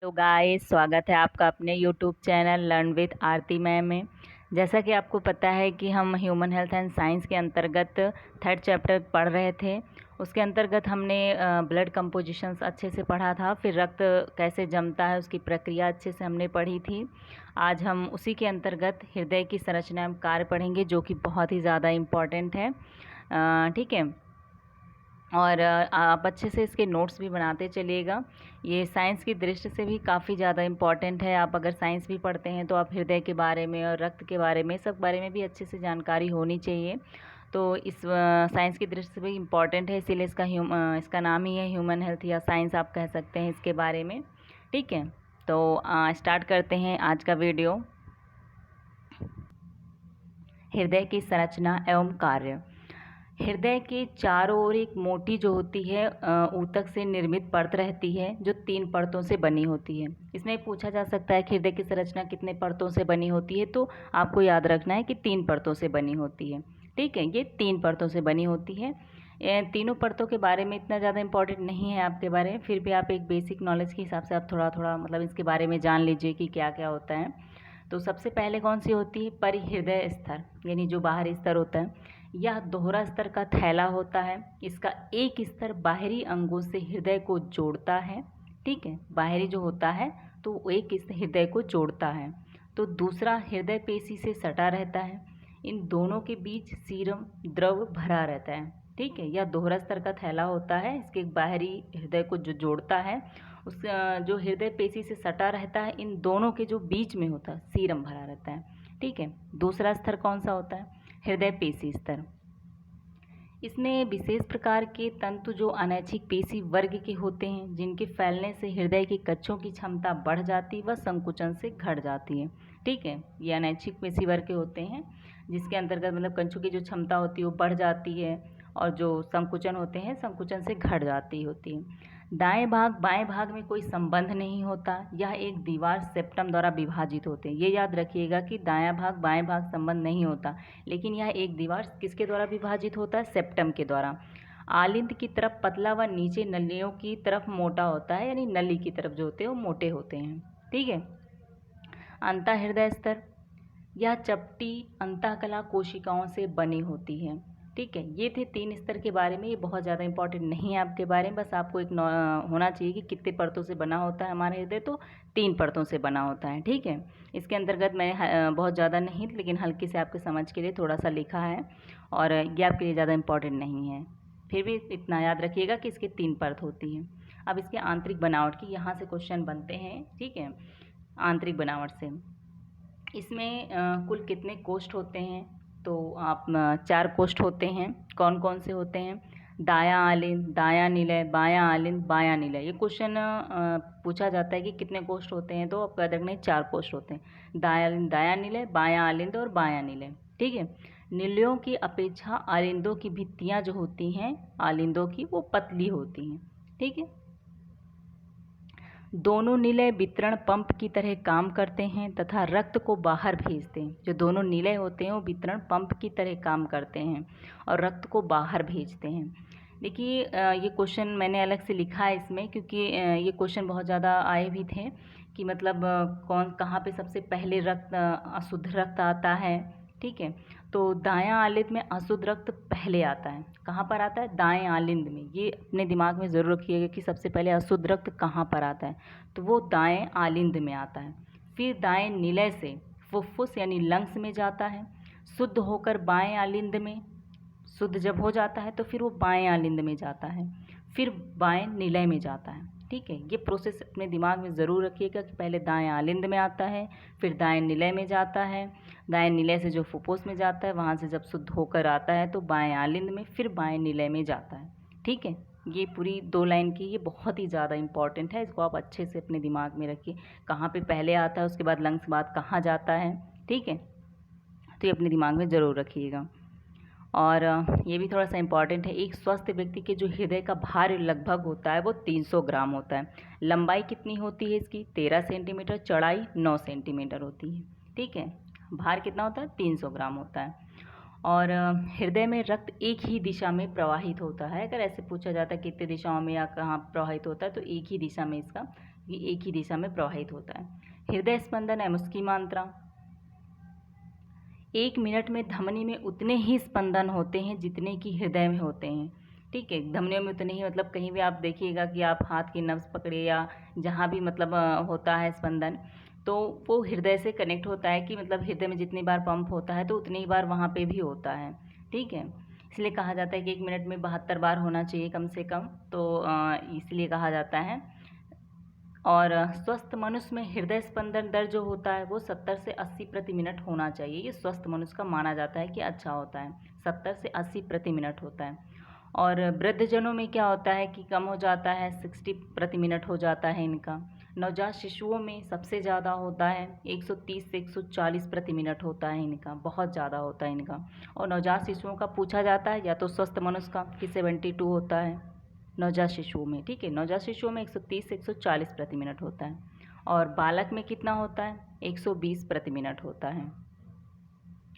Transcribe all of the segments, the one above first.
तो गाइस, स्वागत है आपका अपने YouTube channel learn with Aarti ma'am में। जैसा कि आपको पता है कि हम ह्यूमन हेल्थ एंड साइंस के अंतर्गत थर्ड चैप्टर पढ़ रहे थे। उसके अंतर्गत हमने ब्लड कंपोजिशंस अच्छे से पढ़ा था, फिर रक्त कैसे जमता है उसकी प्रक्रिया अच्छे से हमने पढ़ी थी। आज हम उसी के अंतर्गत हृदय की संरचना एवं कार्य पढ़ेंगे, जो कि बहुत ही ज़्यादा इम्पॉर्टेंट है। ठीक है, और आप अच्छे से इसके नोट्स भी बनाते चलिएगा। ये साइंस की दृष्टि से भी काफ़ी ज़्यादा इम्पॉर्टेंट है। आप अगर साइंस भी पढ़ते हैं तो आप हृदय के बारे में और रक्त के बारे में, सब बारे में भी अच्छे से जानकारी होनी चाहिए। तो इस साइंस की दृष्टि से भी इम्पॉर्टेंट है, इसीलिए इसका नाम ही है ह्यूमन हेल्थ या साइंस आप कह सकते हैं इसके बारे में। ठीक है, तो स्टार्ट करते हैं आज का वीडियो। हृदय की संरचना एवं कार्य। हृदय के चारों ओर एक मोटी जो होती है ऊतक से निर्मित परत रहती है, जो 3 परतों से बनी होती है। इसमें पूछा जा सकता है कि हृदय की संरचना कितने परतों से बनी होती है, तो आपको याद रखना है कि 3 परतों से बनी होती है। ठीक है, ये 3 परतों से बनी होती है। तीनों परतों के बारे में इतना ज़्यादा इंपॉर्टेंट नहीं है आपके बारे में, फिर भी आप एक बेसिक नॉलेज के हिसाब से आप थोड़ा थोड़ा मतलब इसके बारे में जान लीजिए कि क्या क्या होता है। तो सबसे पहले कौन सी होती है? परिहृदय स्तर, यानी जो बाहरी स्तर होता है। यह दोहरा स्तर का थैला होता है। इसका एक स्तर बाहरी अंगों से हृदय को जोड़ता है। ठीक है, बाहरी जो होता है तो वो एक हृदय को जोड़ता है। तो दूसरा हृदय पेशी से सटा रहता है। इन दोनों के बीच सीरम द्रव भरा रहता है। ठीक है, यह दोहरा स्तर का थैला होता है। इसके बाहरी हृदय को जो जोड़ता है, उस जो हृदय पेशी से सटा रहता है, इन दोनों के जो बीच में होता है सीरम भरा रहता है। ठीक है, दूसरा स्तर कौन सा होता है? हृदय पेशी स्तर। इसमें विशेष प्रकार के तंतु जो अनैच्छिक पेशी वर्ग के होते हैं, जिनके फैलने से हृदय की कक्षों की क्षमता बढ़ जाती व संकुचन से घट जाती है। ठीक है, ये अनैच्छिक पेशी वर्ग के होते हैं, जिसके अंतर्गत मतलब कक्षों की जो क्षमता होती है वो बढ़ जाती है, और जो संकुचन होते हैं संकुचन से घट जाती होती है। दाएं भाग बाएं भाग में कोई संबंध नहीं होता। यह एक दीवार सेप्टम द्वारा विभाजित होते हैं। ये याद रखिएगा कि दायां भाग बाएं भाग संबंध नहीं होता, लेकिन यह एक दीवार किसके द्वारा विभाजित होता है? सेप्टम के द्वारा। आलिंद की तरफ पतला व नीचे नलियों की तरफ मोटा होता है, यानी नली की तरफ जो होते हैं वो मोटे होते हैं। ठीक है, अंतःहृदय स्तर। यह चपटी अंतःकला कोशिकाओं से बनी होती है। ठीक है, ये थे 3 स्तर के बारे में। ये बहुत ज़्यादा इंपॉर्टेंट नहीं है आपके बारे में, बस आपको एक होना चाहिए कि कितने परतों से बना होता है हमारा हृदय। तो 3 परतों से बना होता है। ठीक है, इसके अंतर्गत मैंने बहुत ज़्यादा नहीं, लेकिन हल्के से आपके समझ के लिए थोड़ा सा लिखा है, और ये आपके लिए ज़्यादा इंपॉर्टेंट नहीं है। फिर भी इतना याद रखिएगा कि इसके 3 परत होती हैं। अब इसके आंतरिक बनावट की यहाँ से क्वेश्चन बनते हैं। ठीक है, आंतरिक बनावट से इसमें कुल कितने कोष्ठ होते हैं? तो आप 4 कोष्ठ होते हैं। कौन कौन से होते हैं? दायां आलिंद, दायां निलय, बायां आलिंद, बायां निलय। ये क्वेश्चन पूछा जाता है कि कितने कोष्ठ होते हैं, तो आपको याद रखना है 4 कोष्ठ होते हैं। दायां निलय, बायां आलिंद और बायां निलय। ठीक है, निलयों की अपेक्षा आलिंदों की भित्तियाँ जो होती हैं आलिंदों की, वो पतली होती हैं। ठीक है, दोनों निलय वितरण पंप की तरह काम करते हैं तथा रक्त को बाहर भेजते हैं। जो दोनों निलय होते हैं वो वितरण पंप की तरह काम करते हैं और रक्त को बाहर भेजते हैं। देखिए, ये क्वेश्चन मैंने अलग से लिखा है इसमें, क्योंकि ये क्वेश्चन बहुत ज़्यादा आए भी थे कि मतलब कौन कहाँ पे सबसे पहले रक्त अशुद्ध रक्त आता है। ठीक है, तो दायां आलिंद में अशुद्ध रक्त पहले आता है। कहाँ पर आता है? दाएं आलिंद में। ये अपने दिमाग में ज़रूर रखिएगा कि सबसे पहले अशुद्ध रक्त कहाँ पर आता है, तो वो दाएं आलिंद में आता है। फिर दाएं निलय से फुफ्फुस यानी लंग्स में जाता है, शुद्ध होकर बाएं आलिंद में। शुद्ध जब हो जाता है तो फिर वो बाएं आलिंद में जाता है, फिर बाएं निलय में जाता है। ठीक है, ये प्रोसेस अपने दिमाग में ज़रूर रखिएगा कि पहले दाएं आलिंद में आता है, फिर दाएं निलय में जाता है, दाएं निलय से जो फुफ्फुस में जाता है, वहाँ से जब शुद्ध होकर आता है तो बाएं आलिंद में, फिर बाएं निलय में जाता है। ठीक है, ये पूरी 2 लाइन की, ये बहुत ही ज़्यादा इंपॉर्टेंट है। इसको आप अच्छे से अपने दिमाग में रखिए, कहाँ पे पहले आता है, उसके बाद लंग्स के बाद कहाँ जाता है। ठीक है, तो ये अपने दिमाग में ज़रूर रखिएगा। और ये भी थोड़ा सा इम्पॉर्टेंट है। एक स्वस्थ व्यक्ति के जो हृदय का भार लगभग होता है वो 300 ग्राम होता है। लंबाई कितनी होती है इसकी? 13 सेंटीमीटर, चौड़ाई 9 सेंटीमीटर होती है। ठीक है, भार कितना होता है? 300 ग्राम होता है। और हृदय में रक्त एक ही दिशा में प्रवाहित होता है। अगर ऐसे पूछा जाता है कितने दिशाओं में या कहाँ प्रवाहित होता है, तो एक ही दिशा में इसका ये एक ही दिशा में प्रवाहित होता है। हृदय स्पंदन एवं उसकी मात्रा, 1 मिनट में धमनी में उतने ही स्पंदन होते हैं जितने कि हृदय में होते हैं। ठीक है, धमनियों में उतने ही, मतलब कहीं भी आप देखिएगा कि आप हाथ की नब्ज़ पकड़े या जहाँ भी मतलब होता है स्पंदन, तो वो हृदय से कनेक्ट होता है कि मतलब हृदय में जितनी बार पंप होता है तो उतनी ही बार वहाँ पे भी होता है। ठीक है, इसलिए कहा जाता है कि 1 मिनट में 72 बार होना चाहिए कम से कम, तो इसलिए कहा जाता है। और स्वस्थ मनुष्य में हृदय स्पंदन दर जो होता है वो 70 से 80 प्रति मिनट होना चाहिए। ये स्वस्थ मनुष्य का माना जाता है कि अच्छा होता है, 70 से 80 प्रति मिनट होता है। और वृद्धजनों में क्या होता है कि कम हो जाता है, 60 प्रति मिनट हो जाता है इनका। नवजात शिशुओं में सबसे ज़्यादा होता है, 130 से 140 प्रति मिनट होता है इनका, बहुत ज़्यादा होता है इनका। और नवजात शिशुओं का पूछा जाता है या तो स्वस्थ मनुष्य का कि 72 होता है नवजात शिशुओं में। ठीक है, नवजात शिशुओं में 130 से 140 प्रति मिनट होता है। और बालक में कितना होता है, 120 प्रति मिनट होता है।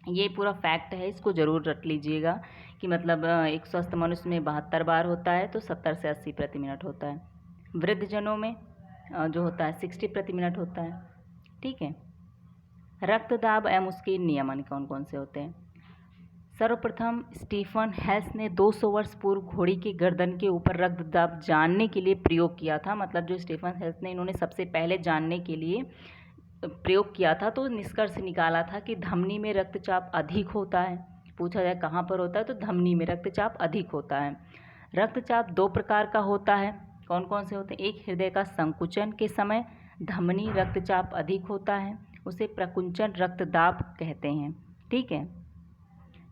ये पूरा फैक्ट है, इसको ज़रूर रट लीजिएगा कि मतलब एक स्वस्थ मनुष्य में 72 बार होता है तो 70 से 80 प्रति मिनट होता है। वृद्धजनों में जो होता है 60 प्रति मिनट होता है। ठीक है, रक्तदाब एवं उसके नियमन कौन कौन से होते हैं। सर्वप्रथम स्टीफन हेल्स ने 200 वर्ष पूर्व घोड़ी की गर्दन के ऊपर रक्तदाब जानने के लिए प्रयोग किया था। मतलब जो स्टीफन हेल्स ने, इन्होंने सबसे पहले जानने के लिए प्रयोग किया था, तो निष्कर्ष निकाला था कि धमनी में रक्तचाप अधिक होता है। पूछा जाए कहाँ पर होता है तो धमनी में रक्तचाप अधिक होता है। रक्तचाप 2 प्रकार का होता है, कौन कौन से होते हैं। एक, हृदय का संकुचन के समय धमनी रक्तचाप अधिक होता है, उसे प्रकुंचन रक्तदाब कहते हैं। ठीक है,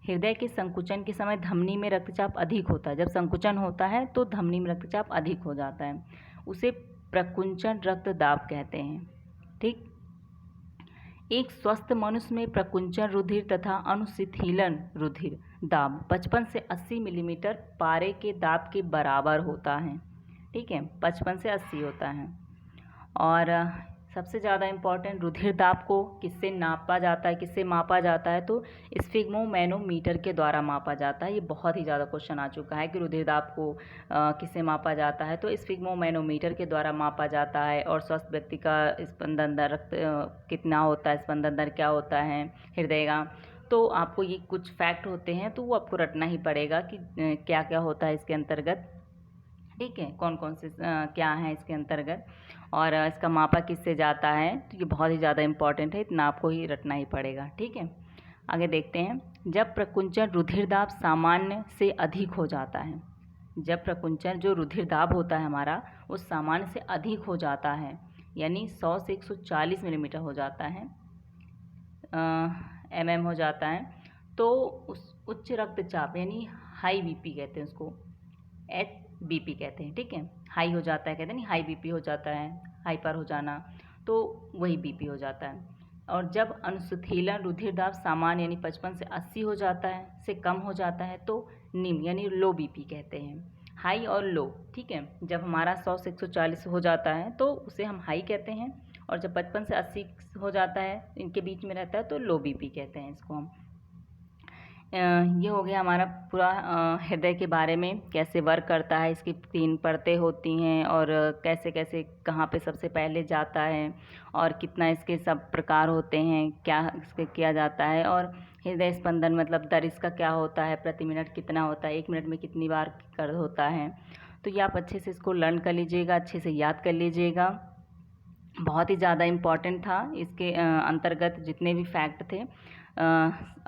हृदय के संकुचन के समय धमनी में रक्तचाप अधिक होता है, जब संकुचन होता है तो धमनी में रक्तचाप अधिक हो जाता है, उसे प्रकुंचन रक्तदाब कहते हैं। ठीक, एक स्वस्थ मनुष्य में प्रकुंचन रुधिर तथा अनुशिथिलन रुधिर दाब 55 से 80 मिलीमीटर पारे के दाब के बराबर होता है। ठीक है, 55 से 80 होता है। और सबसे ज़्यादा इम्पॉर्टेंट, रुधिर दाब को किससे नापा जाता है, किससे मापा जाता है, तो स्फिग्मोमैनोमीटर के द्वारा मापा जाता है। ये बहुत ही ज़्यादा क्वेश्चन आ चुका है कि रुधिर दाब को किससे मापा जाता है, तो स्फिग्मोमैनोमीटर के द्वारा मापा जाता है। और स्वस्थ व्यक्ति का स्पंदन दर कितना होता है, स्पंदन दर क्या होता है हृदय का, तो आपको ये कुछ फैक्ट होते हैं तो वो आपको रटना ही पड़ेगा कि क्या क्या होता है इसके अंतर्गत। ठीक है, कौन कौन से क्या है इसके अंतर्गत, और इसका मापा किससे जाता है, तो ये बहुत ही ज़्यादा इम्पॉर्टेंट है, इतना आपको ही रटना ही पड़ेगा। ठीक है, आगे देखते हैं। जब प्रकुंचन रुधिर दाब सामान्य से अधिक हो जाता है, जब प्रकुंचन जो रुधिर दाब होता है हमारा वो सामान्य से अधिक हो जाता है, यानी 100 से 140 मिलीमीटर हो जाता है, mm हो जाता है, तो उस उच्च रक्तचाप यानी हाई बीपी कहते हैं उसको, HBP कहते हैं। ठीक है, हाई हो जाता है, कहते हैं नहीं हाई बीपी हो जाता है, हाइपर हो जाना, तो वही बीपी हो जाता है। और जब अनुशिथिलन रुधिर दाब सामान्य यानी 55 से 80 हो जाता है, से कम हो जाता है, तो निम्न यानी लो बीपी कहते हैं। हाई और लो, ठीक है, जब हमारा 100 से 140 हो जाता है तो उसे हम हाई कहते हैं, और जब 55 से 80 हो जाता है, इनके बीच में रहता है, तो लो बीपी कहते हैं इसको हम। ये हो गया हमारा पूरा हृदय के बारे में, कैसे वर्क करता है, इसकी 3 परतें होती हैं, और कैसे कैसे कहाँ पे सबसे पहले जाता है, और कितना इसके सब प्रकार होते हैं, क्या इसके किया जाता है, और हृदय स्पंदन मतलब दर इसका क्या होता है, प्रति मिनट कितना होता है, 1 मिनट में कितनी बार कर होता है। तो ये आप अच्छे से इसको लर्न कर लीजिएगा, अच्छे से याद कर लीजिएगा। बहुत ही ज़्यादा इम्पॉर्टेंट था, इसके अंतर्गत जितने भी फैक्ट थे।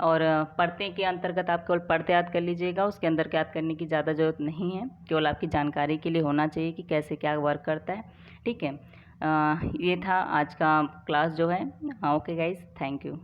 और पढ़ते के अंतर्गत आप केवल पढ़ते याद कर लीजिएगा, उसके अंदर याद करने की ज़्यादा ज़रूरत नहीं है, केवल आपकी जानकारी के लिए होना चाहिए कि कैसे क्या वर्क करता है। ठीक है, ये था आज का क्लास जो है। Okay guys, thank you.